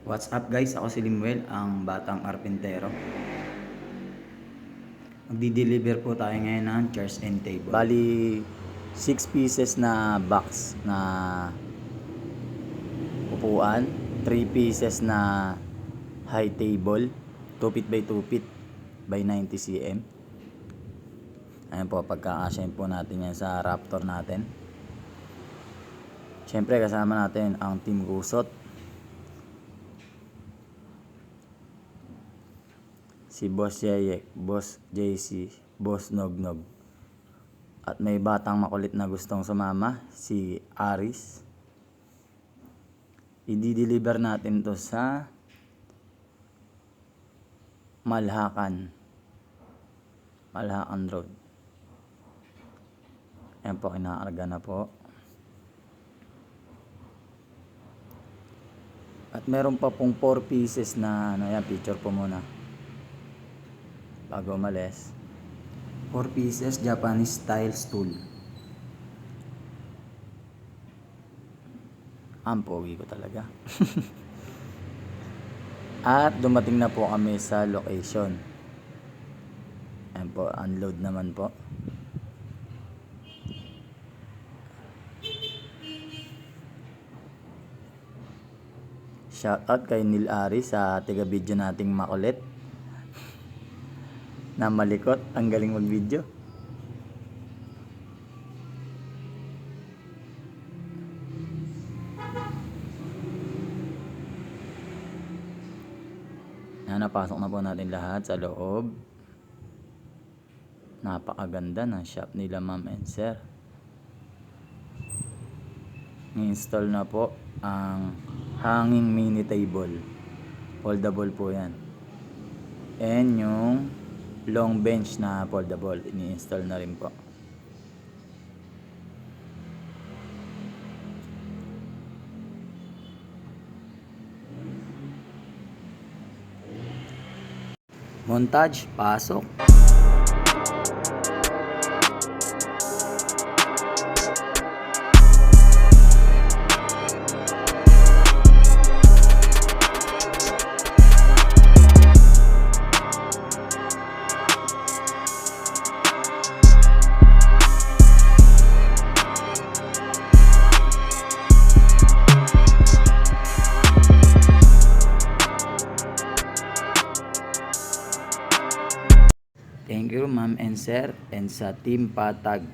What's up guys? Ako si Limuel, ang batang arpentero. Magdi-deliver po tayo ngayon ng chairs and table. Bali, 6 pieces na box na upuan, 3 pieces na high table, 2 feet by 2 feet by 90 cm. Ayan po, pagkakasyahin po natin yan sa Raptor natin. Siyempre kasama natin ang Team Gusot, si Boss Yeyek, Boss JC, Boss Nognog. At may batang makulit na gustong sumama, si Aris. I-deliver natin to sa Malhakan Road. Ayan po, kinakarga na po. At meron pa pong 4 pieces na yan, picture po muna bago umalis. 4 pieces Japanese style stool. Ang pogi ko talaga. At dumating na po kami sa location. Ayan po, unload naman po. Shoutout kay Neil Ari sa taga-video nating makulit na malikot, ang galing mag-video. Napasok na po natin lahat sa loob. Napakaganda ng shop nila Ma'am and Sir. Ni-install na po ang hanging mini table. Foldable po yan. And yung long bench na foldable, ini-install na rin po. Montage, pasok. Thank you Ma'am and Sir and sa Team Patag